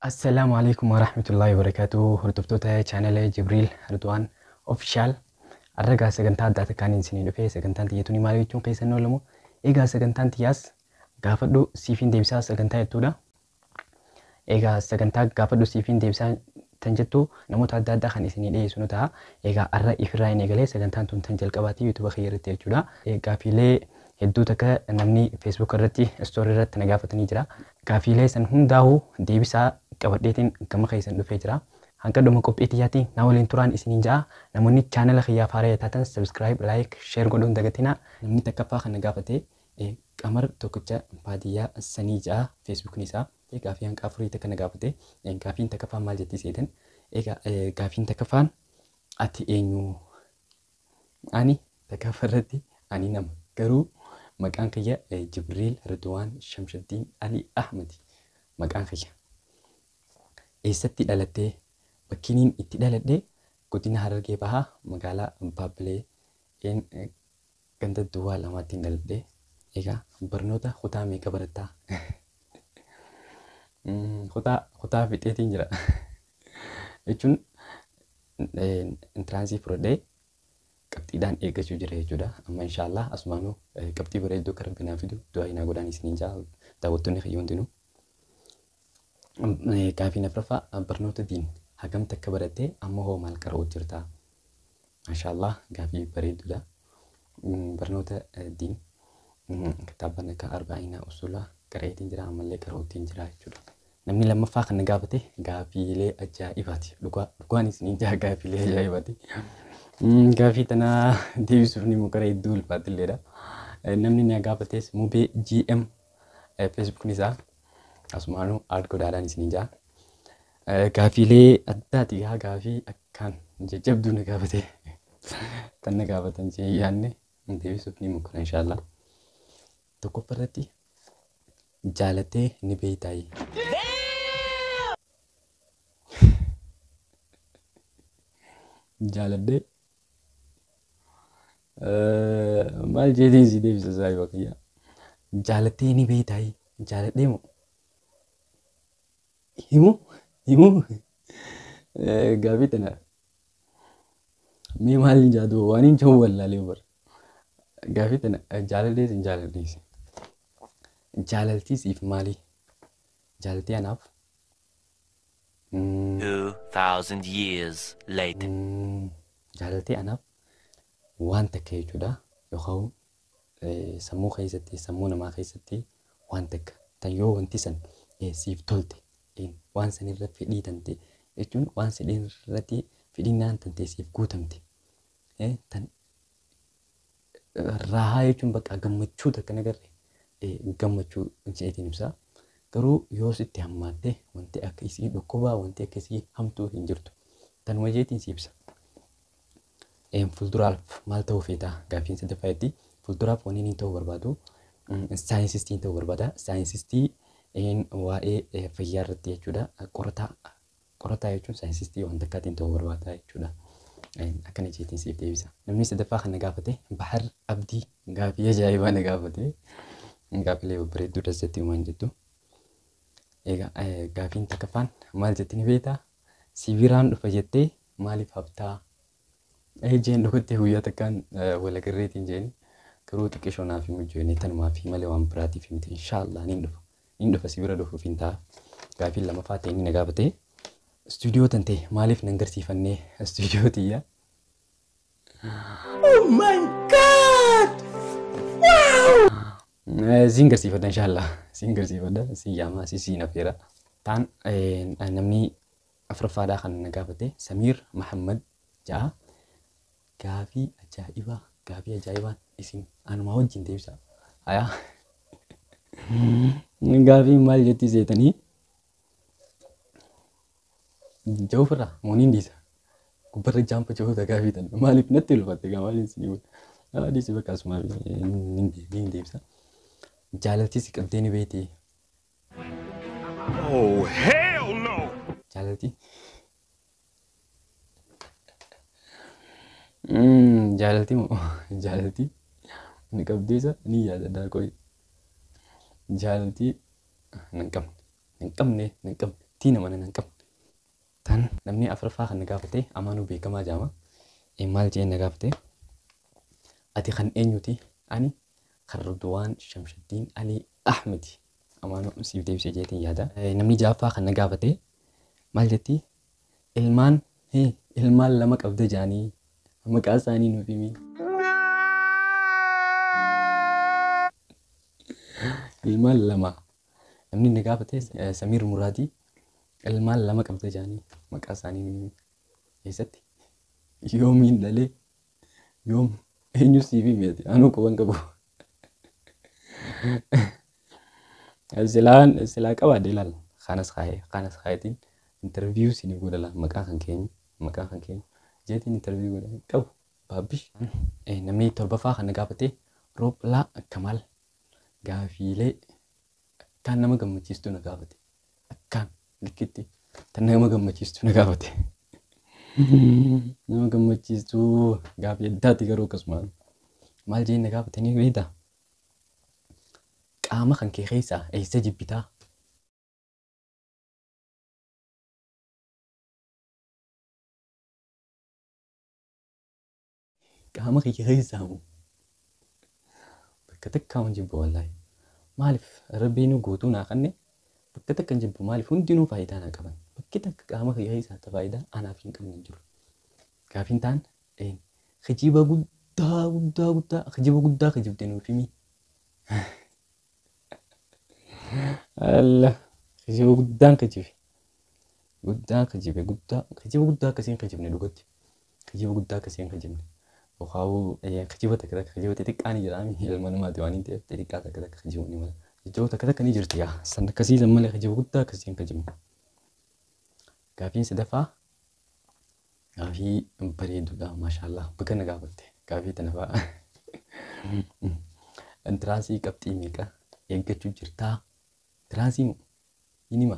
السلام عليكم ورحمة الله وبركاته. هردفتوتا channel جبريل رضوان official. الرجع سجنتان داتا كان إنساني لفه سجنتان تيجتوني مالي يجون قيس النولمو. إيجا سجنتان تياس قافدو سيفين ديبسا سجنتان يتودا. إيجا سجنتان قافدو سيفين ديبسا تنجتو نموت عدد داخل إنساني ليه سنوتها. إيجا الرأي في الرأي نجلي سجنتان تنجل كباتي يوتيوب خير تيجودا. إيجا في ليه hedduu takka namni Facebook irratti story irratti na gaafatanii jira. Gaafiilee san hundaa'uu deebisaa qabadheetiin gama keessan dhufee jira. Hanga dhuma qophii xiyyaatiin na waliin turaan isiniin ja'a. Namoonni channel kiyyaa faaraa taatan subscribe, like, share godhuun dagatina. Namni takkaffaa kan na gaafate qamar tokkicha baadiyyaa sanii ja'a Facebook nisaa. Gaafii hanqa afurii takka na gaafate. Gaafiin takkaffaan maal jettii seetan? Gaafiin takkaffaan ati eenyu? Ani takkaffaa irratti ani nama garuu maqaan kiyya Jibriil Ridwaan Shamshaddin Ali Ahmadi. Maqaan kiyya eessatti dhalattee bakkiin itti dhaladhee godina Harargee Bahaa magaalaa Baabbilee ganda Duwwaa lamaatti dhaladhee. Egaa barnoota kutaa meeqa barattaa? Kutaa fixeetiin jira jechuun intiraansii fudhadhee qabxiidhaan eeggachuu jira jechuudha. Amma inshaallah asumaanuu qabxii bareedduu kan rabbinaa fidu du'aa hinaa godhaan isiniin jaa daawwattoonni kiyya hundinuu. Gaafiin afuraffaa barnoota diin hagam takka barattee amma hoo maal qara'uu jirta? Inshaallah gaafii bareedduudha. Barnoota diin kitaabaan akka arba'inaa usulaa qara'eetiin jira ammallee qara'uutiin jira jechuudha. Namni lammaffaa kan na gaafate gaafiilee ajaa'ibaati. Dhugaan isiniin jaa gaafiilee ajaa'ibaati. Gaafii tanaa deebisuuf ni mukkara hedduu ulfaatilleedha. Namni na gaafates Mubee GM Facebook nisaa asumaanuu aad godhaadhaan isiniin jaa. Gaafiilee addaati gaa gaafii akkaan jajjabduu na gaafate. Tan na gaafatan jee yaanne deebisuuf ni mukkara inshaallah. Tokkoffaa irratti jaalattee ni beeytaayi. Jaaladhee maal jeetiin si deebisa saayiba kiyya? Jaalattee ni beeytaayi. Jaaladhee moo? Himuu? Gaafii tana mee maaliin jaadu waan hin jiru wallaalee bara. Gaafii tana jaaladhee sin jaaladheesi. Jaalaltii siif maali? Jaalaltii anaaf 2000 years later. Jaalaltii anaaf waan takka jechuudha. Yookaan sammuu keessatti sammuu namaa keessatti waan takka tan yoo wanti san siif tolte waan san irra fedhii tante jechuun waan sadeen irratti fedhinnaan tante siif guutamte tan raahaa jechuun bakka gammachuu takka nagarre gammachuu jeetiin ibsa. Garuu yoo sitti hammaatte wanti akka isii dhukkubaa wanti akka isii hamtuu hin jirtu. Tanuma jeetiin si ibsa. Fuulduraaf maal ta'uu feeta? Gaafiin sadaffaatti fuulduraaf wanni inni ta'uu barbaadu saayinsistii ta'uu barbaada. Saayinsistii waa'ee fayyaa irratti jechuudha. Qorataa jechuun saayinsistii wanta akkaatiin ta'uu barbaada jechuudha. Akkana jeetiin siif deebisa. Namni sadaffaa kan na gaafate Bahar Abdii gaafii ajaa'ibaa na gaafate. Gaafiilee babbareedduu dasatti uumaan jettu. Egaa gaafiin takkaffaan maal jettee ni beektaa? Sibiiraan dhufa jettee maaliif haftaa? Jeen dhugattee guyyaa takkaan walagarreetiin jeeni garuu xiqqeeshoo naaf hin hojjenne tanumaa fi malee waan biraatiif miti inshaallah niin dhufa. Niin dhufa sibira dhufuuf hin ta'a. Gaafiin lammaffaa ta'e inni na gaafate istuudiyoo tante maaliif nan garsiifannee istuudiyoo tiyya? Oh my god! Wow! Siin garsiifadha inshaallah. Siin garsiifadha. Siin yaamaa siin affeera. Taan namni afuraffaadhaa kan na gaafate Samiir Mahammad ja'a. Gaafii ajaa'ibaan isin anumaa wajjin deebisa. Hayaa. Gaafii maal jettii seetanii? Jawfirraa mooniin dhiisa. Gubbarra jaampa jawwata gaafii tan maaliif natti ulfatte gaa maaliin sinii wal. Dhiisi bakka asumaa niin deebisa. Jaalaltii si qabdee ni beektii? Oh hell no! Jaalaltii? Jaalaltii moo? Jaalaltii ni qabdeessa ni yaadadhaa qoy. Jaalaltii nan qabne takkaittii nama nan qabne. Tan namni afuraffaa kan na gaafate Amaanuu Beekamaa jedhama. Maal jedhee na gaafate ati kan eenyuti? Ani kan Ridwaan Shamshaddiin Alii Ahmedi. Amaanuu siif deebisee jeetiin yaada. Namni ja'affaa kan na gaafate maal jetti? Ilmaan lama qabda jaanii maqaa isaanii nuuf himi. Ilmaan lama. Namni na gaafate Samiir Muraadii ilmaan lama qabda jaanii maqaa isaanii nuuf himi. Eessatti? Yoomiin dhalee yoom eenyu siif himi? Anuu quban qabu. Silaa qabaadhe ilaala. Kanas kaayetiin interview sini godhala maqaa kan keenya jeetiin interview godhala qabu baabbish. Namni torbaffaa kan na gaafate Rooblaa Kamaal gaafiilee akkaan nama gammachiistu na gaafate. Akkaan likkitti tan nama gammachiistu na gaafate. Nama gammachiistu gaafii addaati garuu akkasumaan maal jeen na gaafate ni beektaa? Qaama kan kee keessaa eessa jibbitaa? Qaama kee keessaa moo bakka takkaa hin jibbu wallaahi. Maaliif rabbiin guutuu naa kanne bakka takka hin jibbu maaliif hundinuu faayidaa naa qaban. Bakki takka qaama kee keessaa faayidaa anaaf hin qabne hin jiru. Gaafiin taan kijiba guddaa kijibde nuuf himi. Allah kijiba guddaan kijiba akkasiin kijibne dhugatti. Kijiba guddaa akkasiin kijibne. Wakau kijiba takka kijiba xixiqqaan jedhami ilma namaati waan hin ta'eef xixiqqaa takka kijibu ni mala. Kijiba takka ni jirti yaa san akkasiisan malee kijiba guddaa akkasiin kijibne. Gaafiin sadaffaa gaafii bareeduudha maashaallah bakka na gaafatte gaafii tana fa'a. Intiransii qabxii meeqa eeggachuu jirtaa? Intiransii inima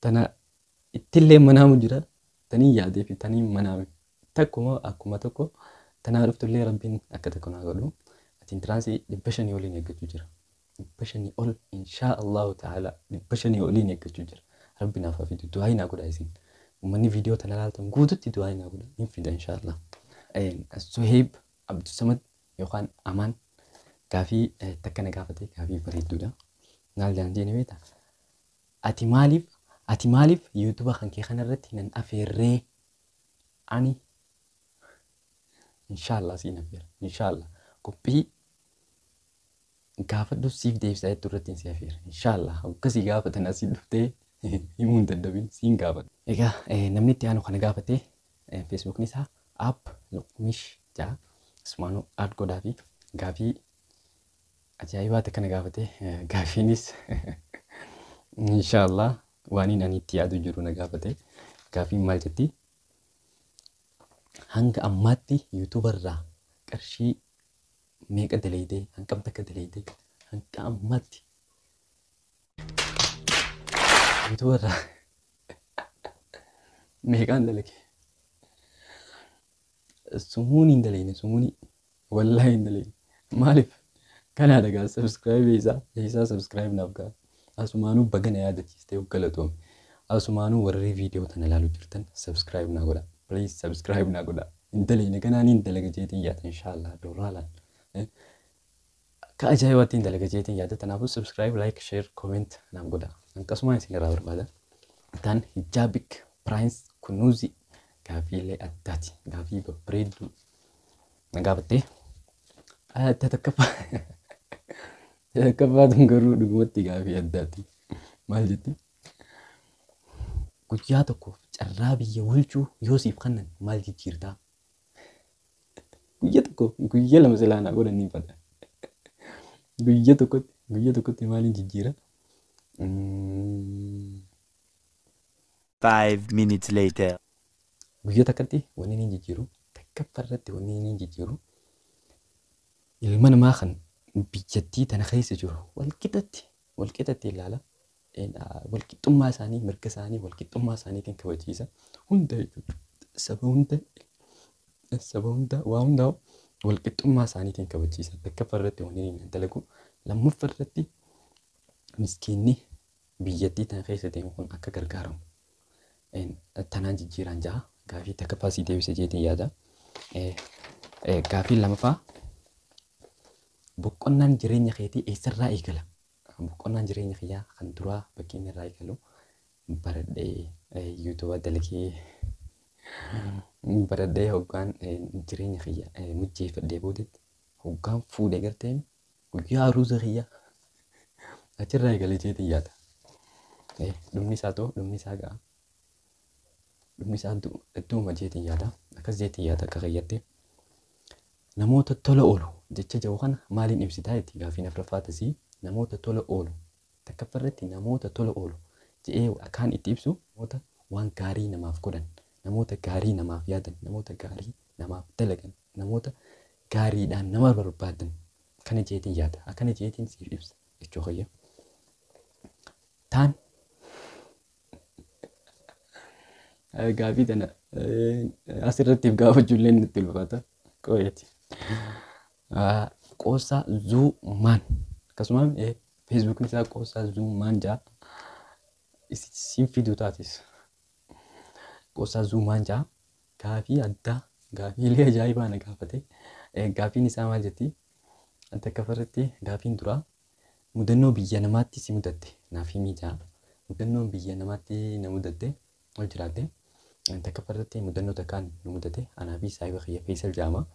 tana ittillee manaamu jira tanii yaadee fi tanii manaamu takkuma akkuma tokko tanaa dhuftullee rabbiin akka takka naa godhu. Ati intiransii 500 oliin eeggachuu jira. 500 ol inshaa Allahu ta'ala 500 oliin eeggachuu jira. Rabbi naaf hafidu du'aa naa godha isin. Uummanni viidiyoo tana ilaaltan guututti du'aa naa godha hin fida inshaa Allah. Suheeb Abdusamad yookaan Amaan gaafii takka na gaafate gaafii bareedduudha. Maal jedhee ni beektaa? Ati maaliif yuutuuba kan kee kanarratti nan afeerree ani inshallah siin afeera inshallah qophii gaafadhu siif deebisaa jettu irratti si afeera inshallah akkasii gaafatan asii dhuftee himuu hin dadhabin siin gaafadhu. Egaa namni itti aanu kana gaafate feesbuukni isaa app luqmish jaa asumaanuu aad godhaa fi gaafii ajaa'ibaa takka na gaafate gaafiinis inshallah waan ani itti yaadu jiru na gaafate. Gaafiin maal jetti? Hanga ammaatti yuutuubarraa qarshii meeqa daleeyde hangam takka daleeyde hanga ammaatti yuutuubarraa meeqaan dalage? Sumuuni hin daleyne sumuuni wallaahi hin daleyne. Maaliif? Kanaa dhagaa subscribe isaa subscribe naaf ga'a. Asumaanuu bagana yaadachiistee galatoome. Asumaanuu warri viidiyoo tana ilaaluu jirtan subscribe naa godha. Please subscribe naa godha. Hin daleyne kanaan hin dalaga jeetiin yaada inshallah doraalaan. Ka ajaa'ibaatti hin dalaga jeetiin yaada tanaafuu subscribe like share comment naaf godha. Akkasuma isin irraa barbaada. Tan hijaabik piraayins kunuuzi gaafiilee addaati. Gaafii babbareedduu na gaafattee takkaffaa garuu dhugumatti gaafii addaati. Maal jetti? Guyyaa tokkoof carraa biyya bulchuu yoo siif kennan maal jijjiirtaa? Guyyaa lama silaanaa godhanii fada. Guyyaa tokkotti maaliin jijjiira? 5 minutes later. Guyyaa takkatti wanni ni jijjiiru. Takkaffaa irratti wanni ni jijjiiru. Ilma namaa kan biyyattii tana keessa jiru walqixatti ilaala. Walqixxummaa isaanii mirga isaanii walqixxummaa isaaniitiin kabachiisa. Hunda jechuudha. Saba hunda waa hundaa walqixxummaa isaaniitiin kabachiisa. Takkaffaa irratti wanni ni dalagu. Lammaffaa irratti miskiinni biyyattii tana keessa deemu kun akka gargaaramu tanaan jijjiiraan jaha gaafii takkaffaa sii deebise jeetiin yaada. Gaafii lamaffaa boqonnaan jireenya keetii eessarraa eegala? Boqonnaan jireenya kiyyaa kan duraa bakkeen irraa eegalu baradhee yuutuuba dalagee baradhee hoggaan jireenya kiyyaa mijjeeffadhee boodetti hoggaan fuudhee garteen guyyaa aruusa kiyyaa achirraa eegale jeetiin yaada. Dhumni isaa ta'u dhumni isaa ga'a. Dhumni isaa duuma jeetiin yaada. Akkas jeetiin yaada akka kiyyatte. Namoota tola oolu jecha jiru kana maaliin ibsitaa itti gaafii afuraffaa tasii namoota tola oolu takkaffarratti namoota tola oolu jedhee akkaan itti ibsu namoota waan gaarii namaaf godhan, namoota gaarii namaaf yaadan, namoota gaarii namaaf dalagan, namoota gaariidhaan nama barbaadan kana jeetiin yaada. Akkana jeetiin siif ibsa jechuu kiyya. Taan gaafii tana asirratti gaafachuu illee nutti ulfaata. Qo'eeti. Qoosaa Zuumaan akkasumas feesbuukiin isaa Qoosaa Zuumaan jaa siin fiduu taatis. Qoosaa Zuumaan jaa gaafii addaa gaafiilee ajaa'ibaa na gaafate. Gaafiin isaa maal jetti? Takkaffarratti gaafiin duraa mudannoo biyya namaatti si mudatte naaf himii jaa. Mudannoon biyya namaatti na mudatte ol jiraatte. Takkaffarratti mudannoo takkaan nu mudate anaa fi saayiba kiyya Feesal jaama.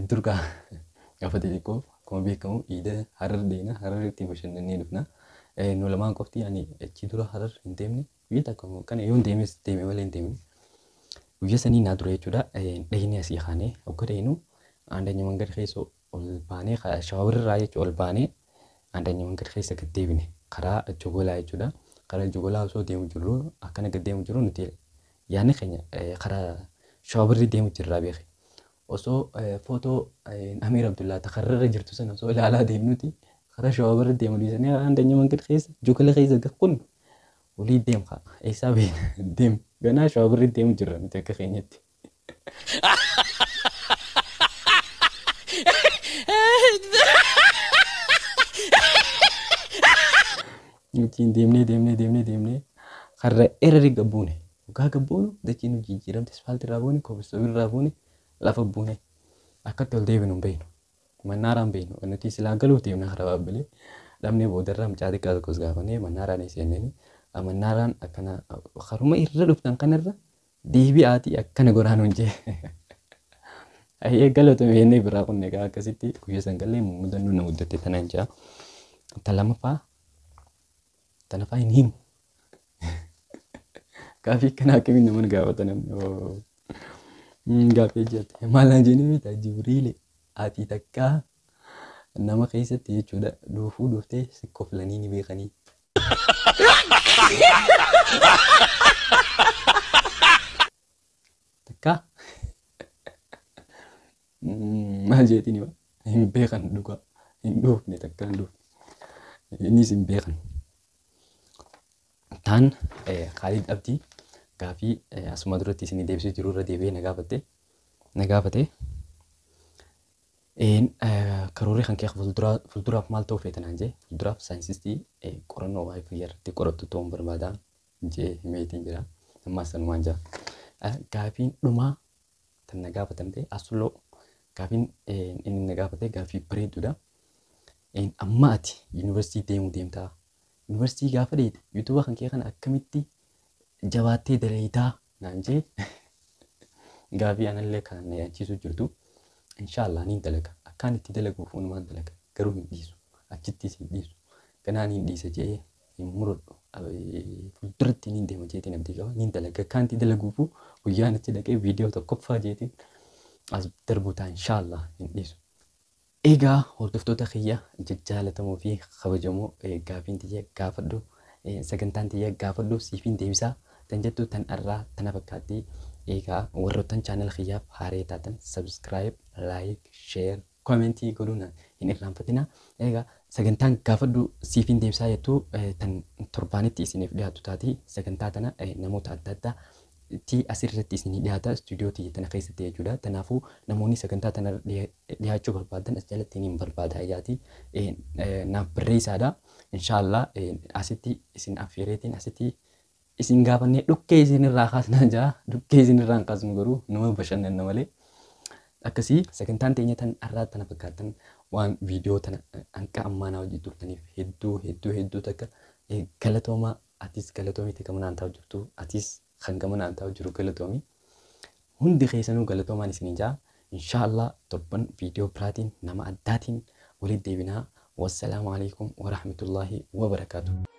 Durgaa gaafate xiqqoo akkuma beekamu iida Harar deena Hararitti bashannanee dhufna. Nu lamaan qofti ani achi dura Harar hin deemne guyyaa takka kana yoo hin deemes deeme malee hin deemne. Guyyaa sanii naa dura jechuudha. Dhahini asii kaanee hogga dhahinu andanya mangar keessa ol baanee shaawarirraa jechuudha ol baanee andanya mangar keessa gad deebine karaa jogolaa jechuudha. Karaa jogolaa osoo deemu jirru akkana gad deemu jirru nuti yaadni keenya karaa shaawarirri deemu jirraa beekne. Osoo footoo Amiir Abdullaa takarrarra jirtu sana osoo ilaalaa deemnuti karaa shaawarirri deemu dhiisanii andanya mangar keessa jogola keessa gakkun olii deemka eessaa beena deem ganaa shaawarirri deemu jirra nuti akka keenyatti. Nutiin deemnee karra erari gabbuune waggaa gabbuunu dachii nu jijjiiramte asfaaltii irraa buune kobilistoonii irraa buune lafa buune akkatti ol deebinu hin beeknu mannaaraan beeknu nuti silaa galuuf deemna karaa baabbilee dhabnee boodarraa mucaa xiqqaa tokkos gaafannee mannaaraan eessenneen mannaaraan akkana karuma irra dhuftan kanarra deebi'aatii akkana goraanuun jee. Ayyee galatoomi jennee biraa qonnee gaa akkasitti guyyaa san gallee mudannoo na muddatte tanaan jaa. Tanaffaa hin himu. Gaafii akkana akkamiin namoonni gaafatan namni. Gaafii jette maalaan jenni miti Jibriil ati takkaa nama keessatti jechuudha dhuufuu dhuftee sikkoo filanii ni beekanii. Takkaa maal jeetiin hima hin beekan dhugaa hin dhuufne takkaa hin dhuufne innis hin beekan. Taan Khaalid Abdii gaafii asuma duratti isin deebisee jiru irra deebi'ee na gaafate. Karoorri kan kee fuulduraaf maal ta'uu feetanaan jee fuulduraaf saayinsistii qorannoo waa'ee fayyaa irratti qorattu ta'uun barbaadaa jee himeetiin jira. Ammaas sanumaan jira. Gaafiin dhumaa tan na gaafatan ta'e asuloo gaafiin inni na gaafate gaafii bareedduudha. Amma ati yuunivarsiitii deemuu deemtaa. Yuunivarsiitii gaafa deete yuutuuba kan kee kana akkamitti jabaattee dalayitaa naan jee gaafii anallee kan na yaachiisu jirtu. Inshaallah niin dalaga akkaan itti dalaguuf unumaan dalaga garuu hin dhiisu achittis hin dhiisu ganaan hin dhiisa jee hin murodhu fuulduratti niin deema jeetiin abdii qaba niin dalaga akkaan itti dalaguufu guyyaan itti dhaqee viidiyoo tokkoffaa jeetiin as darbuutaa inshaallah hin dhiisu. Egaa hordoftoota kiyya jajjaalatamuu fi kabajamoo gaafiin tiyya gaafadhu sagantaan tiyya gaafadhu siifin deebisaa tan jettu tan irraa tana fakkaatti. Egaa warroottan channel kiyyaaf haaree taatan subscribe, like, share, commentii godhuun hin irraanfatina. Egaa sagantaan gaafadhu siifin deebisaa jettu tan torbaanitti isiniif dhiyaatu taati sagantaa tana namoota adda addaa ti asirratti isinii dhiyaata stuudiyoo tiyya tana keessatti jechuudha. Kanaafuu namoonni sagantaa tana dhiyaachuu barbaadan as jalatti niin barbaada ayaati naaf barreessaadha. Inshaallah asitti isin affeereetiin asitti isin gaafannee dhukkee isinirraa kaasnaa jaa dhukkee isinirraa hin kaasnu garuu nama bashannanna malee. Akkasii sagantaan teenya tan har'aa tana fakkaatan waan viidiyoo tana hanqa ammaanaa hojii turtaniif hedduu takka galatoomaa. Atis galatoomii takka manaan taa'u jirtu atis kan gamanaan taa'u jiru galatoomi. Hundi keessanuu galatoomaan isin jaa. Inshaallah torban viidiyoo biraatiin nama addaatiin walitti deebinaa. Wassalaamu alaikum wa rahmatullahi wa barakaatuh.